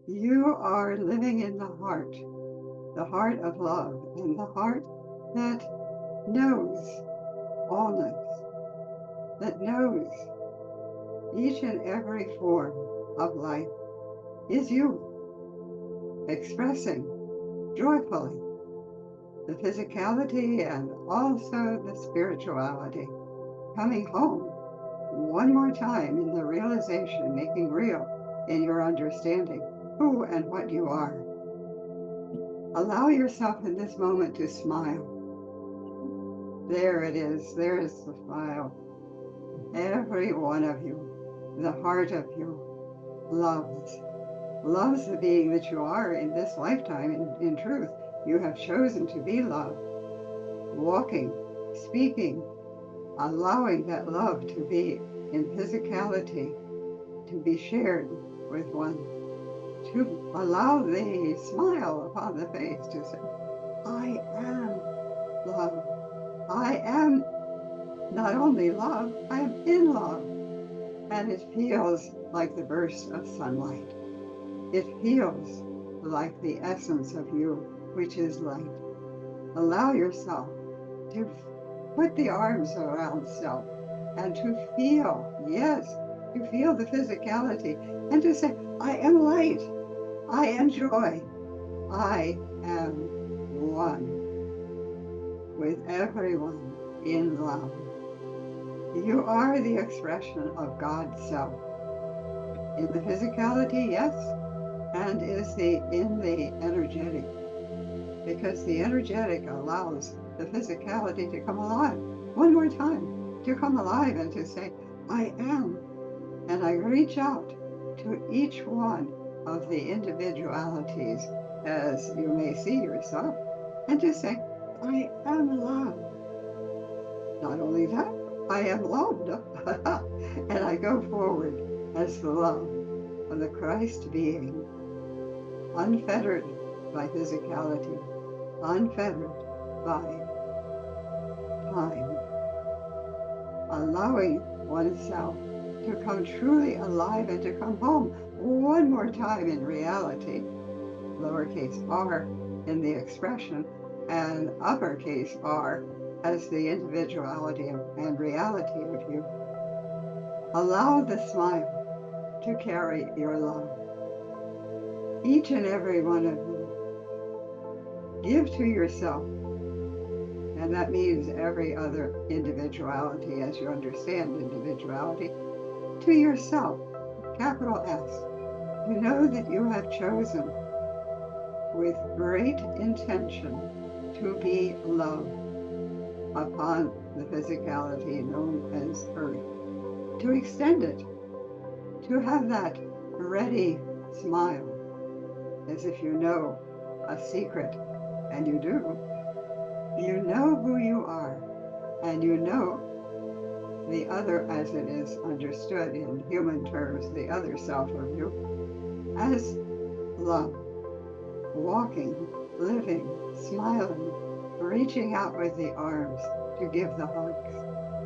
You are living in the heart of love, and the heart that knows allness, that knows each and every form of life is you, expressing joyfully the physicality and also the spirituality, coming home one more time in the realization, making real in your understanding who and what you are. Allow yourself in this moment to smile. There it is. There is the smile. Every one of you, the heart of you, loves the being that you are in this lifetime. In truth, you have chosen to be love, walking, speaking, allowing that love to be in physicality, to be shared with one, to allow the smile upon the face to say, I am love. I am not only love, I am in love. And it feels like the burst of sunlight. It feels like the essence of you, which is light. Allow yourself to put the arms around self and to feel, yes, to feel the physicality and to say, I am light, I am joy, I am one with everyone in love. You are the expression of God's self. In the physicality, yes, and in the energetic, because the energetic allows the physicality to come alive one more time, to come alive and to say, I am. And I reach out to each one of the individualities as you may see yourself, and to say, I am love. Not only that, I am loved. And I go forward as the love of the Christ being, unfettered by physicality, unfettered by time, allowing oneself to come truly alive and to come home one more time in reality, lowercase r in the expression and uppercase r as the individuality and reality of you. Allow the smile to carry your love. Each and every one of you. Give to yourself, and that means every other individuality as you understand individuality, to yourself, capital S, to know that you have chosen with great intention to be love upon the physicality known as Earth, to extend it, to have that ready smile, as if you know a secret, and you do. You know who you are, and you know the other, as it is understood in human terms, the other self of you, as love, walking, living, smiling, reaching out with the arms to give the hugs,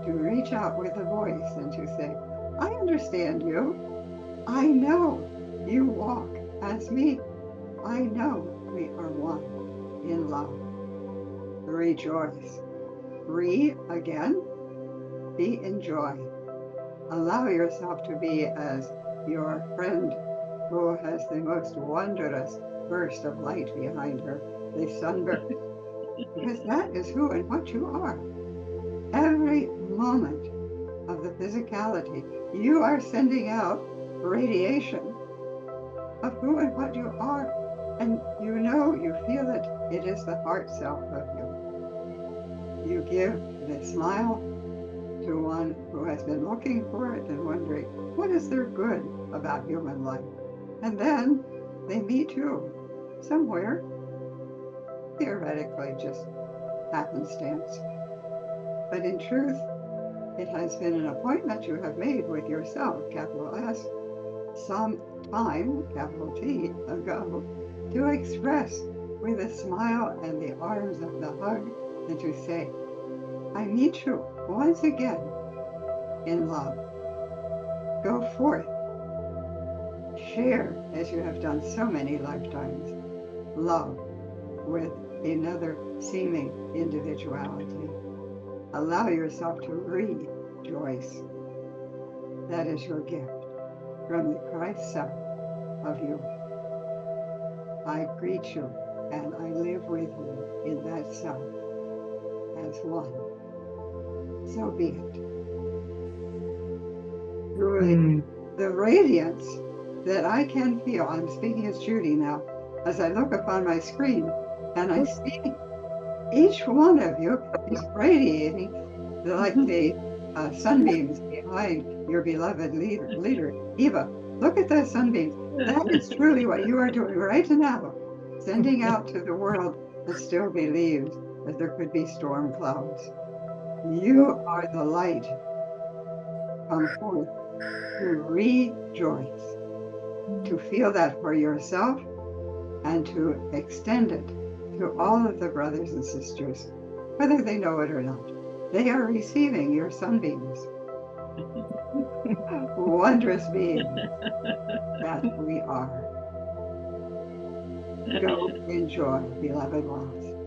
to reach out with the voice and to say, I understand you. I know you walk as me. I know we are one in love. Rejoice. Again, be in joy. Allow yourself to be as your friend who has the most wondrous burst of light behind her, the sunburst, because that is who and what you are. Every moment of the physicality, you are sending out radiation of who and what you are, and you know, you feel it. It is the heart self of you. You give the smile to one who has been looking for it and wondering, what is there good about human life? And then they meet you somewhere, theoretically just happenstance. But in truth, it has been an appointment you have made with yourself, capital S, some time, capital T, ago, to express with a smile and the arms of the hug and to say, I meet you once again in love. Go forth, share as you have done so many lifetimes, love with another seeming individuality. Allow yourself to rejoice. That is your gift from the Christ self of you. I greet you and I live with you in that self as one. So be it. Truly, the radiance that I can feel, I'm speaking as Judy now, as I look upon my screen and I see each one of you is radiating like the sunbeams behind your beloved leader, Eva. Look at those sunbeams. That is truly what you are doing right now, sending out to the world that still believes that there could be storm clouds. You are the light. Come forth to rejoice, to feel that for yourself and to extend it to all of the brothers and sisters, whether they know it or not. They are receiving your sunbeams. Wondrous beings that we are. Go enjoy, beloved ones.